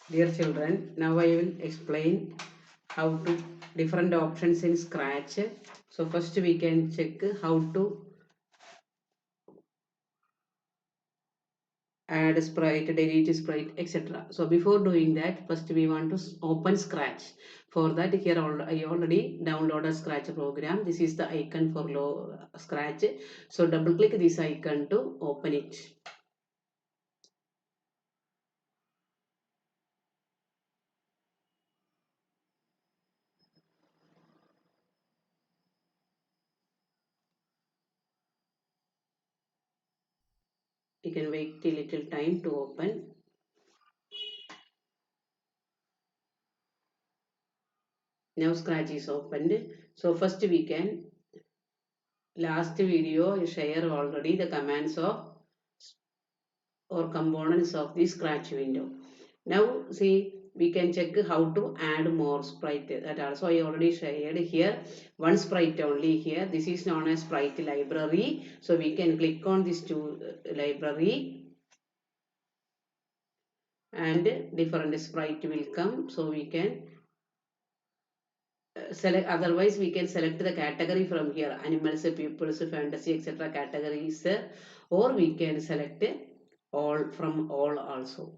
Dear children, now I will explain how to different options in Scratch. So first we can check how to add sprite, delete sprite, etc. So before doing that, first we want to open Scratch. For that, here I already downloaded Scratch program. This is the icon for Scratch. So double click this icon to open it. You can wait a little time to open. Now Scratch is opened. So first we can last video I share already the commands of or components of the Scratch window. Now see we can check how to add more sprite. That also I already shared here. One sprite only here. This is known as sprite library. So we can click on this library and different sprite will come. So we can select, otherwise we can select the category from here, animals, peoples, fantasy, etc. categories, or we can select all from all also.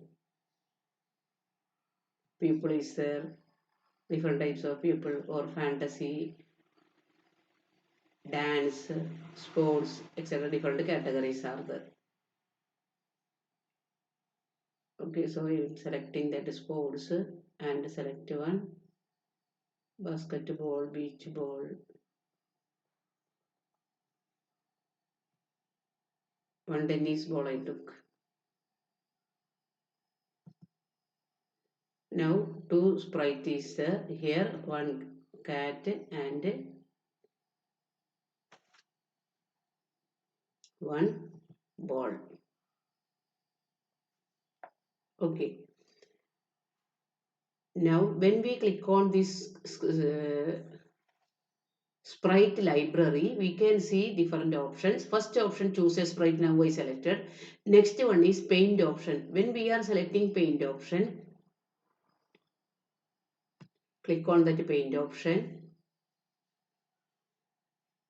People is there, different types of people, or fantasy, dance, sports, etc. different categories are there. Okay, so I am selecting that sports and select one basketball, beach ball, one tennis ball I took. Now two sprite is there. Here one cat and one ball. Okay. Now when we click on this sprite library, we can see different options. First option, choose a sprite. Now I selected. Next one is paint option. When we are selecting paint option, click on that paint option.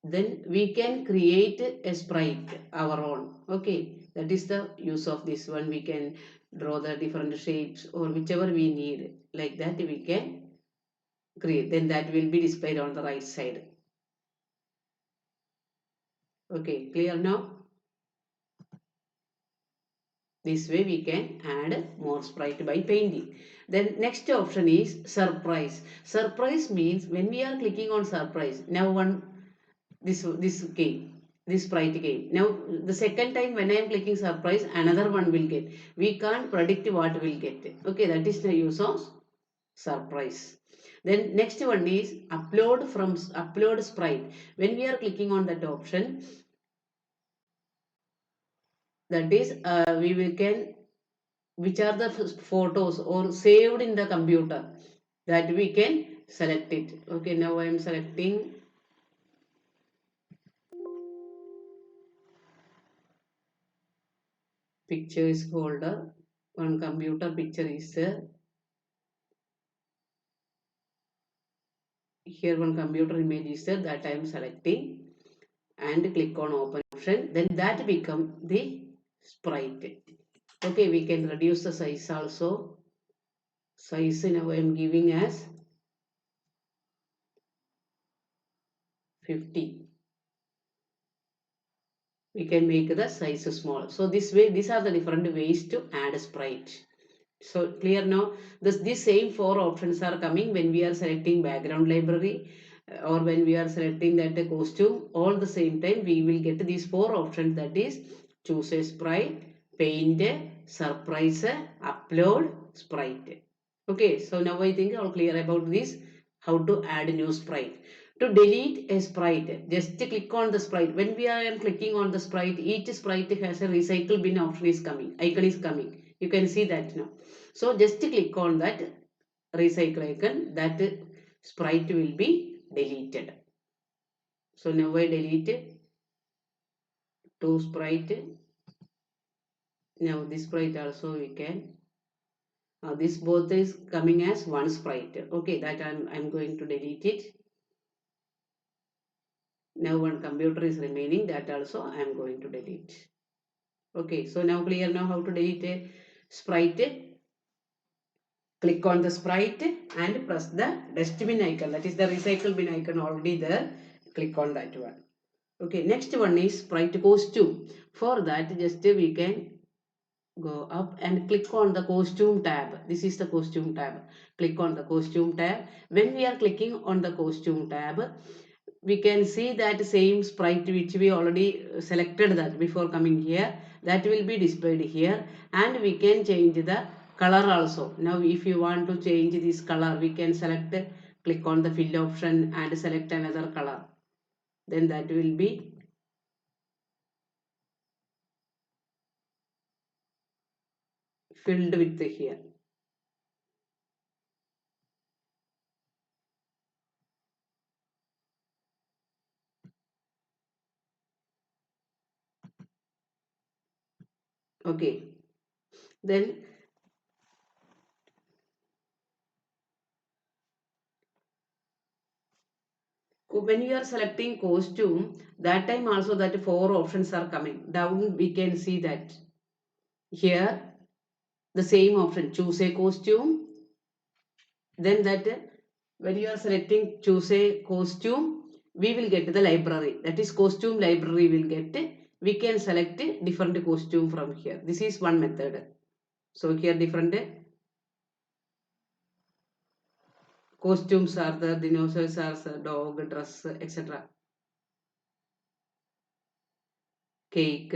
Then we can create a sprite our own. Okay, that is the use of this one. We can draw the different shapes or whichever we need, like that we can create. Then that will be displayed on the right side. Okay, clear now? This way we can add more sprite by painting. Then next option is surprise. Surprise means when we are clicking on surprise, now one this game, this sprite game. Now the second time when I am clicking surprise, another one will get. We can't predict what will get. Okay, that is the use of surprise. Then next one is upload sprite. When we are clicking on that option, that is we will can which are the photos or saved in the computer, that we can select it. Okay, now I am selecting pictures folder. One computer picture is there. Here one computer image is there, that I am selecting and click on open option. Then that become the sprite. Okay, we can reduce the size also. Size now I am giving as 50. We can make the size small. So this way, these are the different ways to add sprite. So clear now? These same four options are coming when we are selecting background library or when we are selecting that costume. All the same time we will get these four options, that is choose a sprite, paint, surprise, upload, sprite. Okay, so now I think all clear about this, how to add new sprite. To delete a sprite, just click on the sprite. When we are clicking on the sprite, each sprite has a recycle bin option is coming, icon is coming. You can see that now. So just click on that recycle icon, that sprite will be deleted. So now I delete two sprite. Now this sprite also we can This both is coming as one sprite. Okay, that I'm going to delete it. Now one computer is remaining, that also I'm going to delete. Okay, so now clear now how to delete a sprite. Click on the sprite and press the dustbin icon, that is the recycle bin icon already there. Click on that one. Okay, next one is sprite costume. For that, just we can go up and click on the costume tab. This is the costume tab. Click on the costume tab. When we are clicking on the costume tab, we can see that same sprite which we already selected that before coming here, that will be displayed here, and we can change the color also. Now if you want to change this color, we can select, click on the fill option and select another color, then that will be filled with here. Okay, then when you are selecting costume, that time also that four options are coming down, we can see that here the same option, choose a costume. Then that when you are selecting choose a costume, we will get the library, that is costume library will get. We can select different costume from here. This is one method. So here different costumes are the dinosaurs are the dog dress etc. Cake,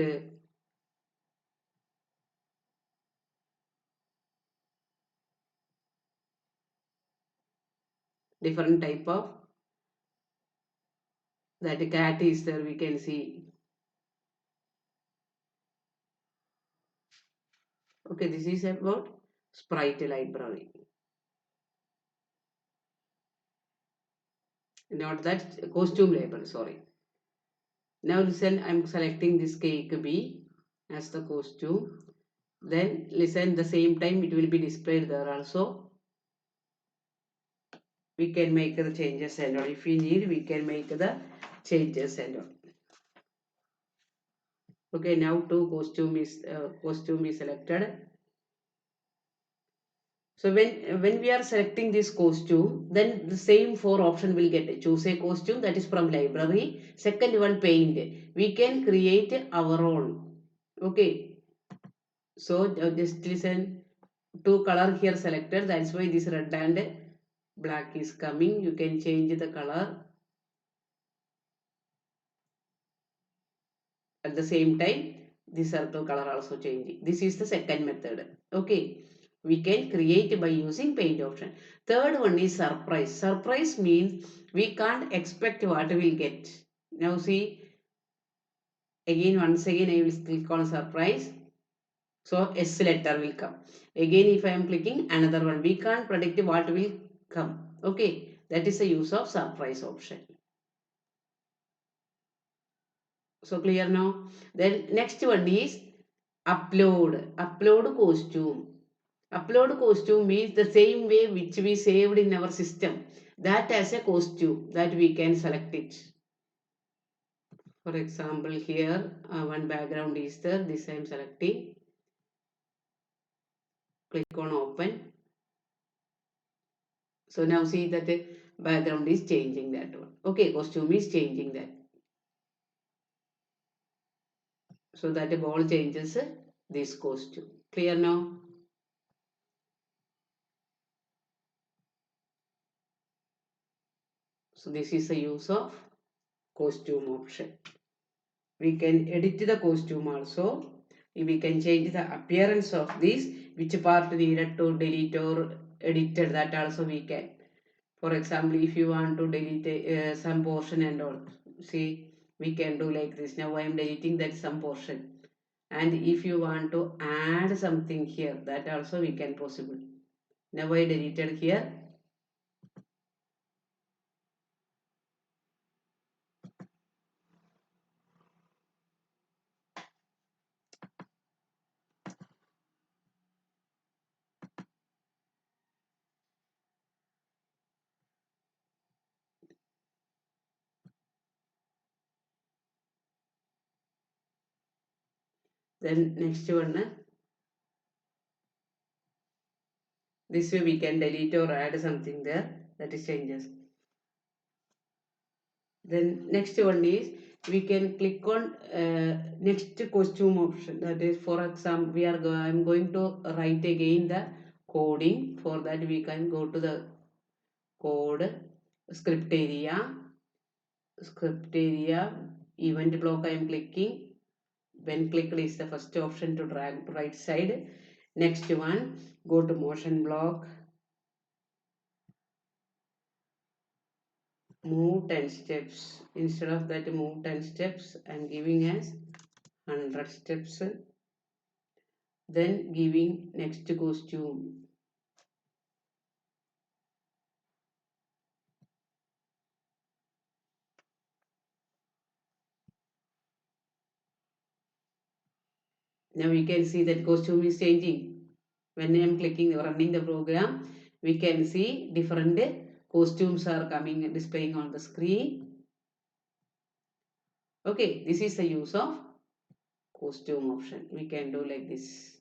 different type of that cat is there, we can see. Okay, this is about sprite library, not that costume library, sorry. Now listen, I'm selecting this cake B as the costume. Then listen, the same time it will be displayed there also. We can make the changes and all. If we need, we can make the changes and all. Okay, now two costume is selected. So when we are selecting this costume, then the same four option will get. Choose a costume, that is from library. Second one, paint. We can create our own. Okay. So just listen. Two color here selected. That's why this red and black is coming. You can change the color at the same time. The circle color also changing. This is the second method. Okay. We can create by using paint option. Third one is surprise. Surprise means we can't expect what we'll get. Now see, again once again I will click on surprise. So S letter will come. Again if I am clicking another one, we can't predict what will come. Okay, that is the use of surprise option. So clear now. Then next one is upload. Upload costume. Upload costume means the same way which we saved in our system. That as a costume that we can select it. For example, here one background is there. This I am selecting. Click on open. So now see that the background is changing that one. Okay, costume is changing that. So that the ball changes this costume. Clear now? So this is the use of costume option. We can edit the costume also. We can change the appearance of this, which part needed to delete or edited, that also we can. For example, if you want to delete some portion and all, see, we can do like this. Now I am deleting that some portion. And if you want to add something here, that also we can possible. Now I deleted here. Then next one, this way we can delete or add something there, that is changes. Then next one is we can click on next costume option. That is, for example, I'm going to write again the coding. For that we can go to the code, script area, event block I am clicking. When clicked is the first option to drag to right side. Next one, go to motion block, move 10 steps. Instead of that move 10 steps, I am giving as 100 steps. Then giving next costume. Now we can see that costume is changing. When I am clicking running the program, we can see different costumes are coming and displaying on the screen. Okay, this is the use of costume option. We can do like this.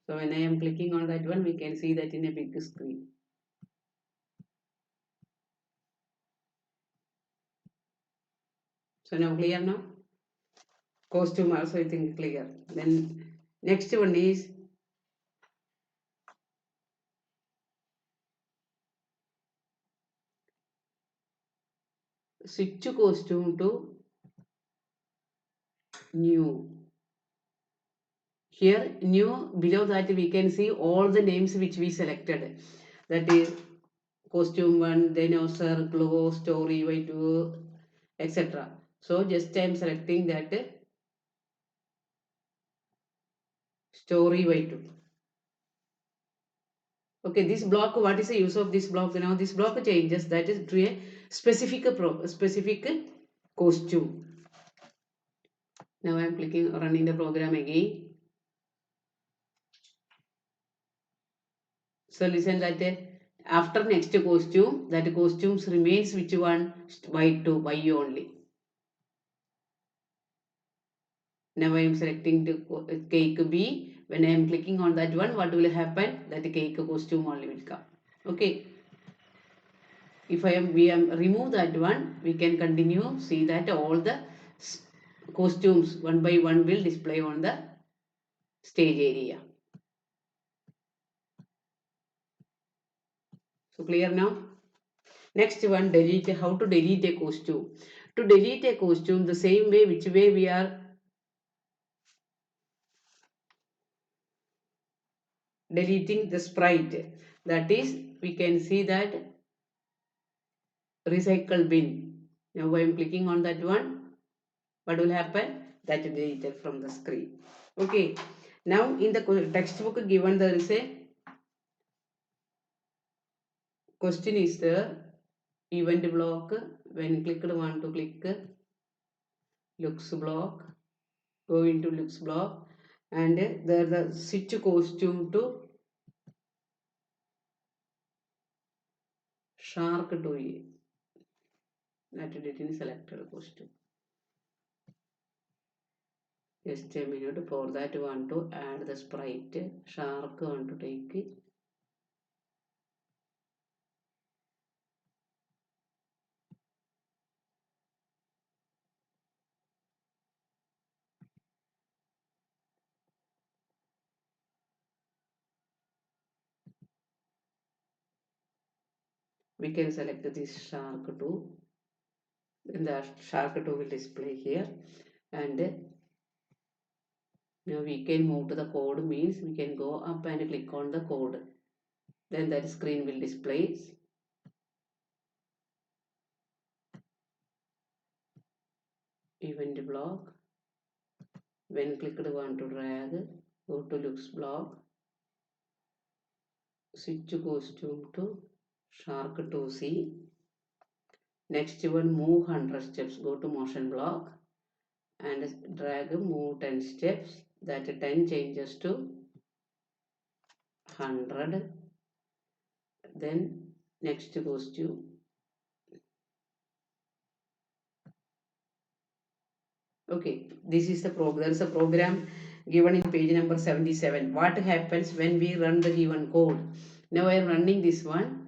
So when I am clicking on that one, we can see that in a big screen. So now clear now? Costume also I think clear. Then next one is switch costume to new. Here new, below that we can see all the names which we selected. That is costume 1, dinosaur, glow, story, y2, etc. So just I am selecting that story y2. Okay, this block, what is the use of this block? Now this block changes, that is to a specific costume. Now I am clicking running the program again. So listen that after next costume, that costumes remains which one? Y2, Y only. Now I am selecting the cake B. When I am clicking on that one, what will happen? That cake costume only will come. Okay. If we am remove that one, we can continue see that all the costumes one by one will display on the stage area. So clear now? Next one, delete. How to delete a costume? To delete a costume, the same way which way we are deleting the sprite. That is, we can see that recycle bin. Now I am clicking on that one. What will happen? That will be deleted from the screen. Okay. Now in the textbook given there is a question is there, event block. When clicked, want to click looks block, go into looks block, and there the switch costume to shark to a, that didn't selected costume. Just a minute, for that want to add the sprite shark, want to take it. We can select this shark too. Then the shark too will display here, and now we can move to the code, means we can go up and click on the code. Then that screen will display. Event block. When clicked, want to drag, go to looks block, switch costume to shark to C. Next one, move 100 steps, go to motion block and drag, move 10 steps. That 10 changes to 100. Then next costume. Okay, this is the program. There is a program given in page number 77. What happens when we run the given code? Now I am running this one.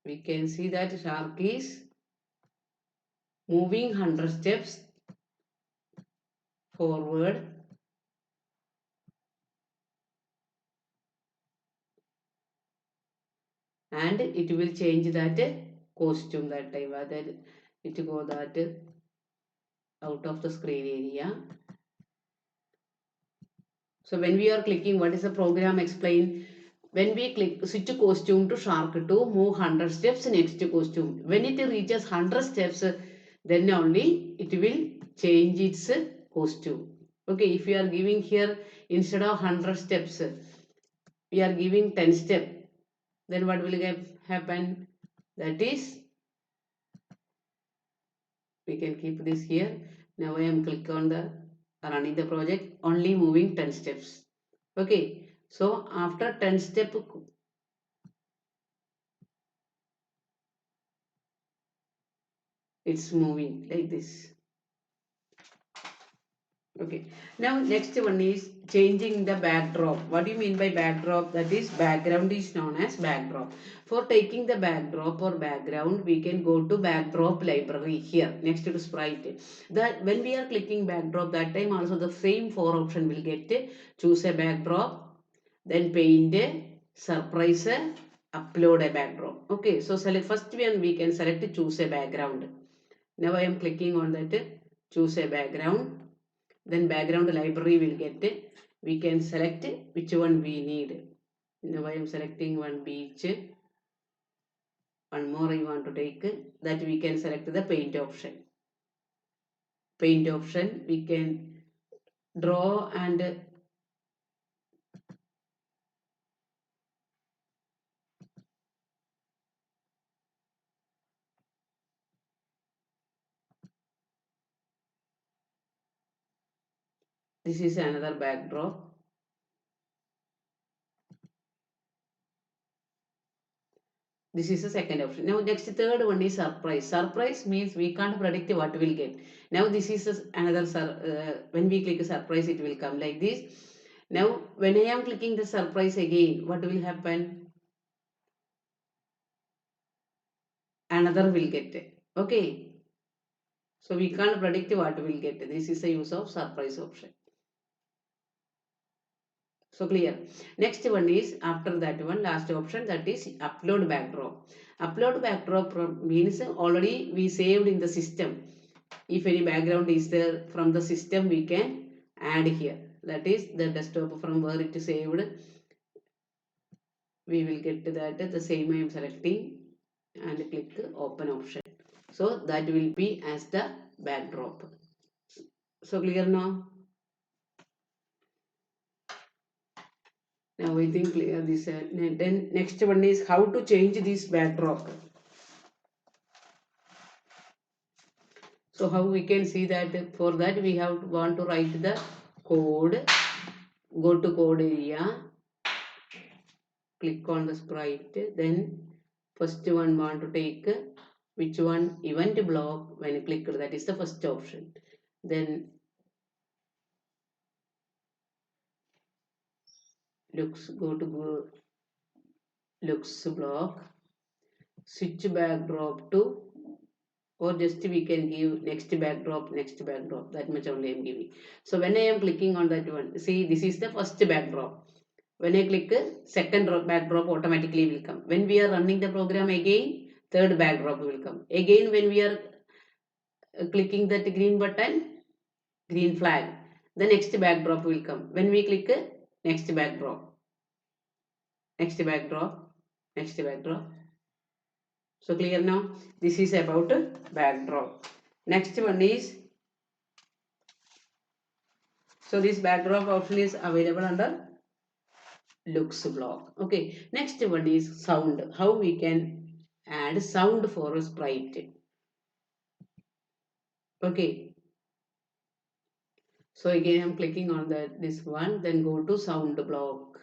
We can see that shark is moving 100 steps forward, and it will change that costume that time. That it go that out of the screen area. So when we are clicking, what is the program explain? When we click switch costume to shark to move 100 steps next costume. When it reaches 100 steps, then only it will change its costume. Okay, if we are giving here instead of 100 steps, we are giving 10 step, then what will happen? That is, we can keep this here. Now I am click on the running the project, only moving 10 steps. Okay, so after 10 step, it's moving like this. Okay, now next one is changing the backdrop. What do you mean by backdrop? That is, background is known as backdrop. For taking the backdrop or background, we can go to backdrop library here next to sprite. That when we are clicking backdrop, that time also the same four option will get. Choose a backdrop, then paint, surprise, upload a backdrop. Okay, so select first one, we can select choose a background. Now I am clicking on that, choose a background. Then background library will get it. We can select which one we need. Now I am selecting one beach. One more I want to take, that we can select the paint option. Paint option, we can draw, and this is another backdrop. This is the second option. Now next third one is surprise. Surprise means we can't predict what we'll get. Now this is another when we click surprise, it will come like this. Now when I am clicking the surprise again, what will happen? Another will get it. Okay. So we can't predict what we'll get. This is the use of surprise option. So clear. Next one is after that one, last option, that is upload backdrop. Upload backdrop means already we saved in the system. If any background is there from the system, we can add here. That is the desktop from where it is saved. We will get to that. The same I am selecting and click open option. So that will be as the backdrop. So clear now? Now I think clear this. Then next one is how to change this backdrop. So how we can see that? For that we have to want to write the code. Go to code area. Click on the sprite. Then first one want to take which one, event block. When you click, that is the first option. Then go to looks block. Switch backdrop to, or just we can give next backdrop, that much only I am giving. So when I am clicking on that one, see, this is the first backdrop. When I click, second backdrop automatically will come. When we are running the program again, third backdrop will come. Again when we are clicking that green button, green flag, the next backdrop will come. When we click, next backdrop, next backdrop, next backdrop. So clear now? This is about backdrop. Next one is, so this backdrop option is available under looks block. Okay. Next one is sound. How we can add sound for a sprite. Okay. So again I'm clicking on this one, then go to sound block.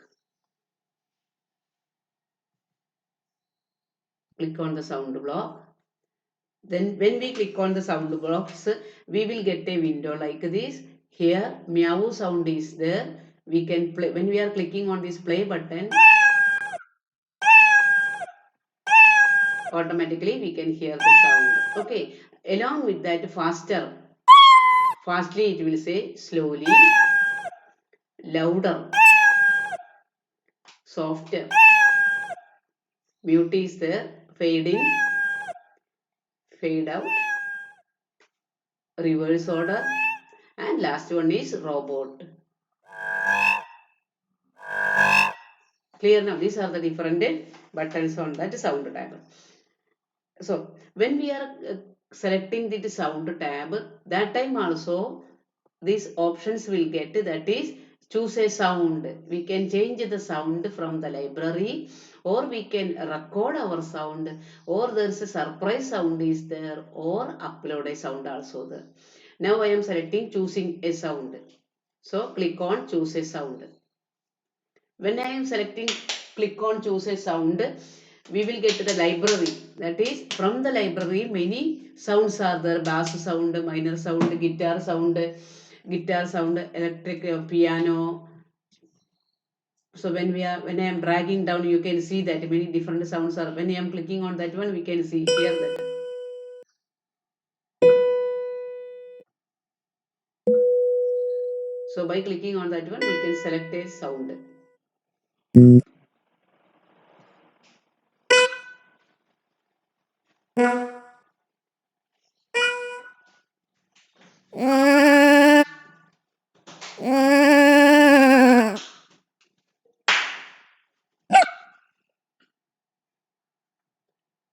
Click on the sound block. Then when we click on the sound blocks, we will get a window like this. Here meow sound is there. We can play when we are clicking on this play button, automatically we can hear the sound. Okay, along with that fastly it will say, slowly, louder, softer, mute is there, fade in, fade out, reverse order, and last one is robot. Clear now? These are the different buttons on that sound tab. So when we are selecting the sound tab, that time also these options will get, that is, choose a sound. We can change the sound from the library, or we can record our sound, or there is a surprise sound is there, or upload a sound also there. Now I am selecting choosing a sound. So click on choose a sound. When I am selecting, click on choose a sound, we will get the library. That is, from the library many sounds are there: bass sound, minor sound, guitar sound, electric piano. So when I am dragging down, you can see that many different sounds are. When I am clicking on that one, we can see hear that. So by clicking on that one, we can select a sound.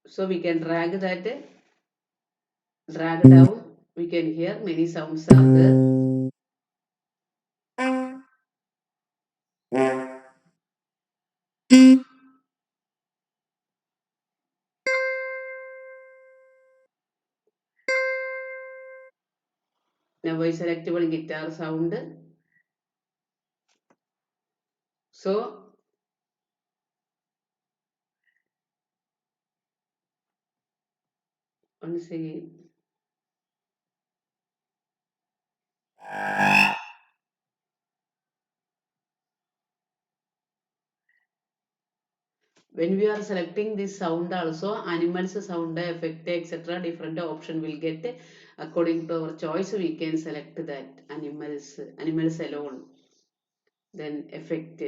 So we can drag down. We can hear many sounds are there. Now I select one guitar sound. So once again, when we are selecting this sound also, animals sound, effect, etc., different option will get. According to our choice, we can select that animals alone. Then effect.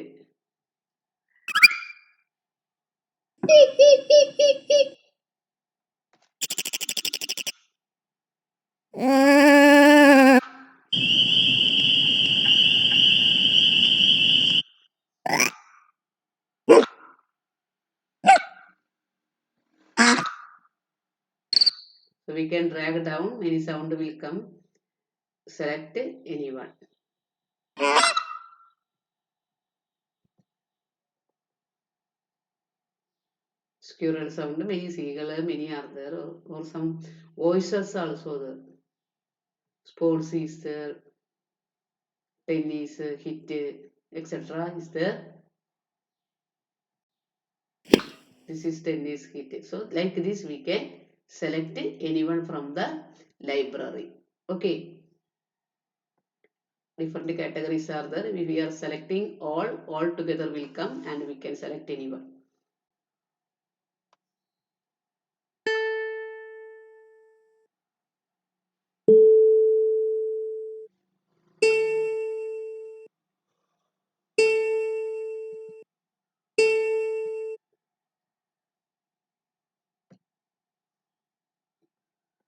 So we can drag down, many sound will come. Select anyone. Squirrel sound, many seagull, many are there, or some voices also there. Sports is there, tennis, hit, etc. is there. This is tennis hit. So like this we can select anyone from the library. Okay. Different categories are there. If we are selecting all together will come and we can select anyone.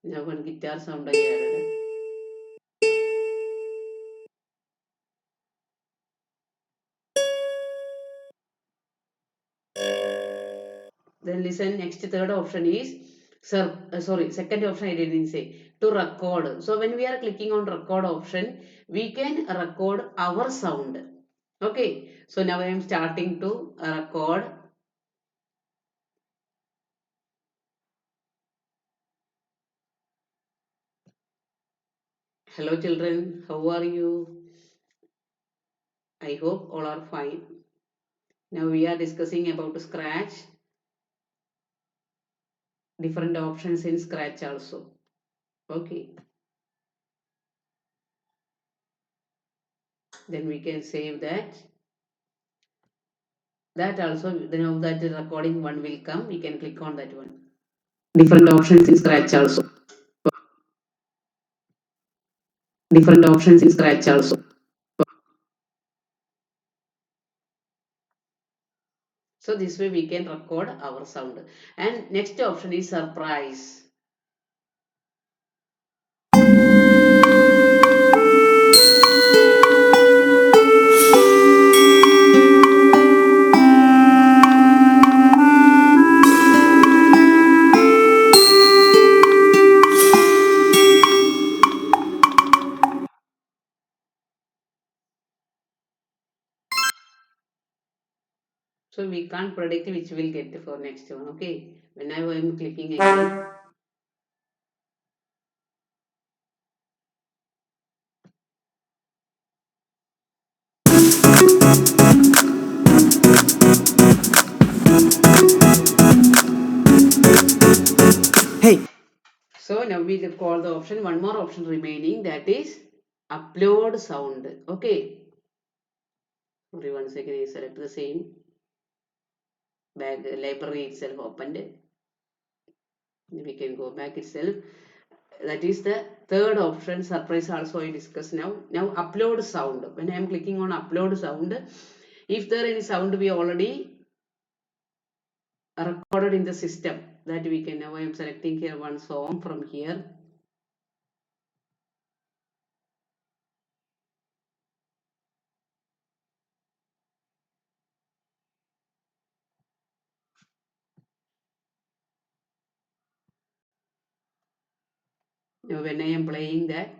Now one guitar sound I added. Then listen, next third option is, sorry, second option I didn't say, to record. So when we are clicking on record option, we can record our sound. Okay, so now I am starting to record. Hello children, how are you? I hope all are fine. Now we are discussing about Scratch, different options in Scratch also. Okay, then we can save that. That also, now that the recording one will come, we can click on that one. Different options in Scratch also. Different options in Scratch also. So this way we can record our sound. And next option is surprise. So we can't predict which will get for next one. Okay, whenever I'm clicking again. Hey. So now we will call the option, one more option remaining, that is upload sound. Okay. Sorry, once again I select the same library itself opened. We can go back itself. That is the third option, surprise also I discuss now. Now upload sound. When I am clicking on upload sound, if there any sound we already recorded in the system, that we can, now I am selecting here one song from here. Now when I am playing that,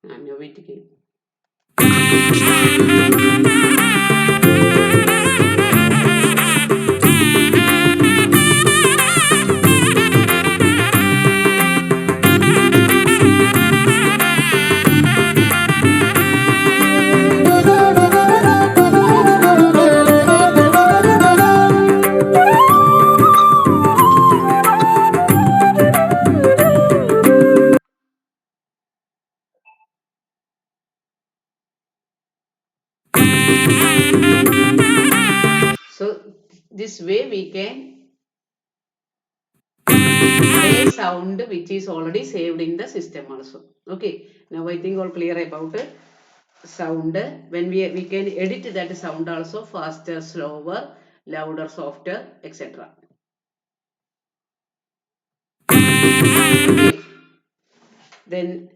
now wait again. So this way we can play sound which is already saved in the system also. Okay, now I think all clear about sound. When we can edit that sound also, faster, slower, louder, softer, etc. Okay, then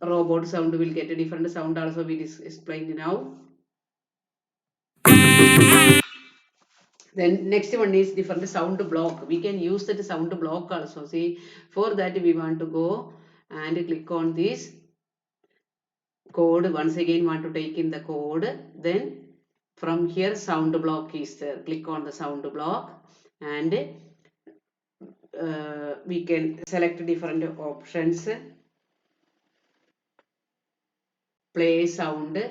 robot sound will get a different sound also we explained now. Then next one is different sound block. We can use that sound block also. See, for that we want to go and click on this code. Once again want to take in the code. Then from here sound block is there. Click on the sound block and we can select different options. Play sound.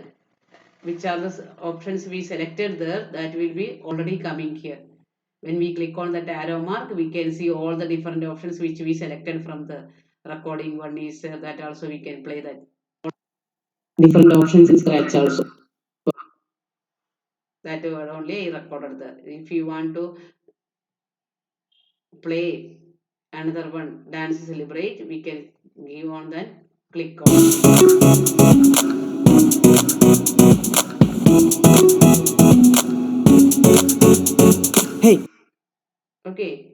Which are the options we selected there, that will be already coming here. When we click on that arrow mark, we can see all the different options which we selected from the recording one is that also we can play that. Different options in Scratch also. That were only recorded there. If you want to play another one, dance celebrate, we can give on that. click on. Hey. Okay.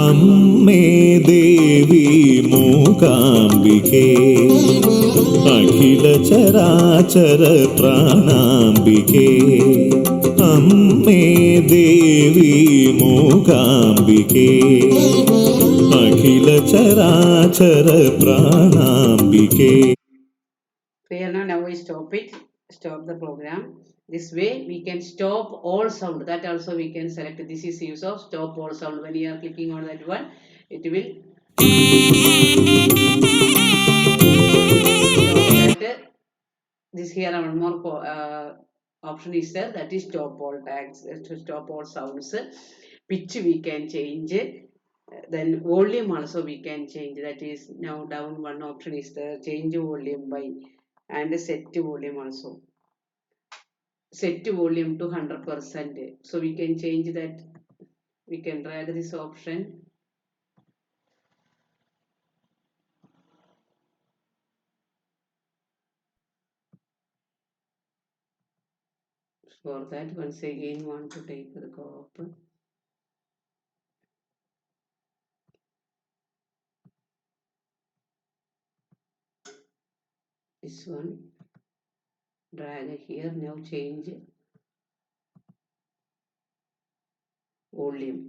അമ്മേ ദേവി മൂകാംബികേ അഖില ചരാചര പ്രാണാംബികേ അമ്മേ ദേവി മൂകാംബികേ അഖില ചരാചര പ്രാണാംബികേ. Clear now? Now we stop it. Stop the program. This way we can stop all sound. That also we can select. This is use of stop all sound. When you are clicking on that one, it will stop that. This here one more option is there, that is stop all tags, to stop all sounds. Pitch we can change. Then volume also we can change. That is now down one option is there, change volume by, and set volume also. Set volume to 100%. So we can change that. We can drag this option. For that, once again want to take the copy. This one, drag here. Now change volume.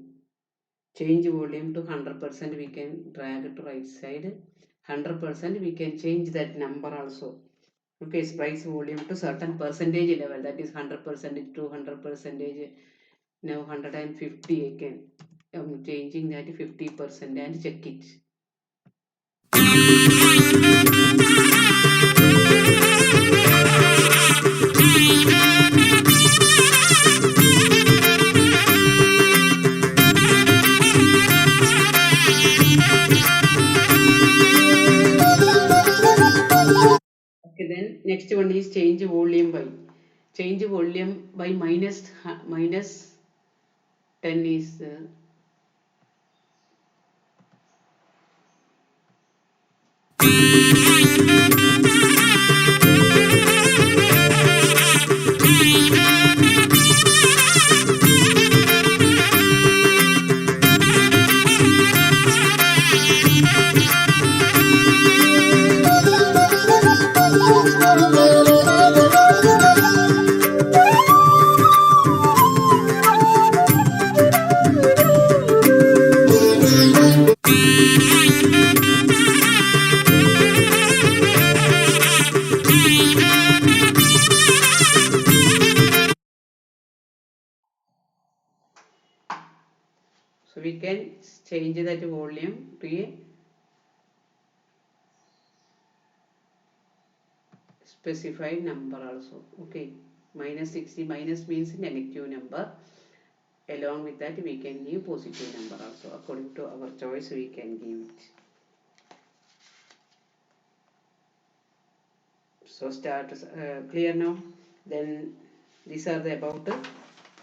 Change volume to 100%. We can drag to right side. 100% we can change that number also. Okay, sprites volume to certain percentage level. That is 100% to 100%. Now 150 again. I'm changing that 50% and check it. Okay, then next one is change volume by. Change volume by minus 10 is so we can change that volume to a specified number also. Okay, minus 60, minus means negative number. Along with that we can give positive number also. According to our choice we can give it. So start clear now. Then these are the about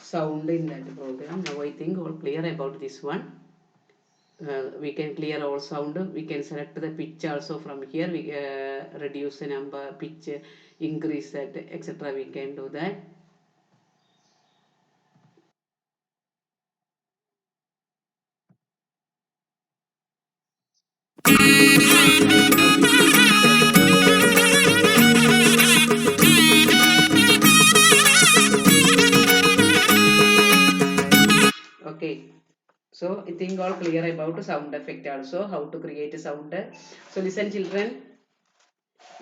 sound in that program. Now I think all clear about this one. We can clear all sound. We can select the pitch also from here. We reduce the number, pitch, increase that, etc. We can do that. Okay. So I think all clear about sound effect also, how to create a sound. So listen children.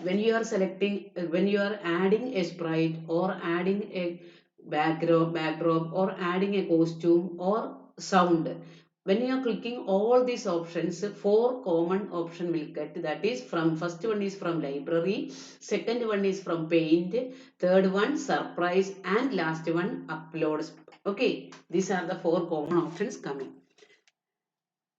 when you are selecting, when you are adding a sprite or adding a backdrop or adding a costume or sound, when you are clicking all these options, four common option will get. That is, from first one is from library, second one is from paint, third one surprise, and last one uploads. Okay, these are the four common options coming.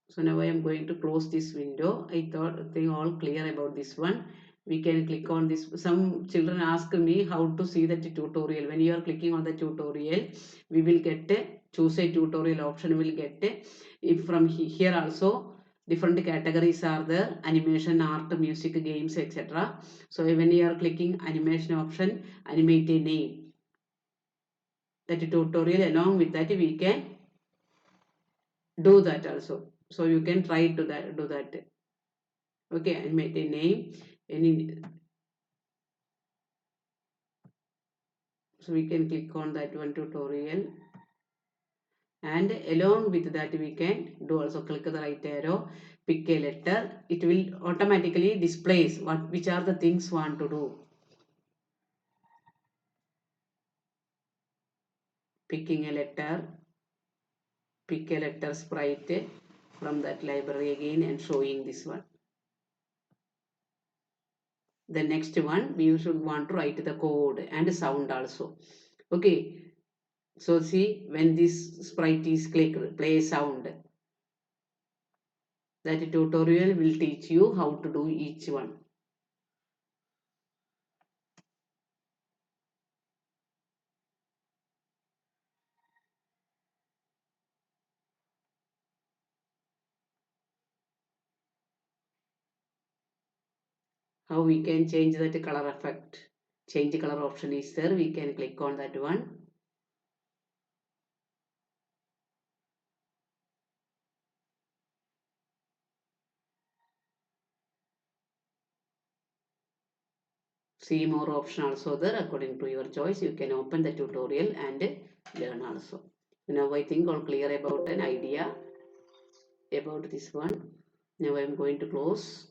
So now I am going to close this window. I thought they all clear about this one. We can click on this. Some children ask me how to see the tutorial. When you are clicking on the tutorial, we will get a choose a tutorial option. We will get a, if from here also different categories are there: animation, art, music, games, etc. So when you are clicking animation option, animate a name. That tutorial, along with that we can do that also. So you can try to that do that. Okay, I made a name. Any, so we can click on that one tutorial, and along with that we can do also click the right arrow, pick a letter. It will automatically displays what which are the things want to do. Picking a letter, pick a letter sprite from that library again and showing this one. The next one we should want to write the code and sound also. Okay, so see, when this sprite is clicked, play sound. That tutorial will teach you how to do each one. How we can change that color effect. Change color option is there. We can click on that one. See more option also there. According to your choice, you can open the tutorial and learn also. Now I think all clear about an idea about this one. Now I am going to close.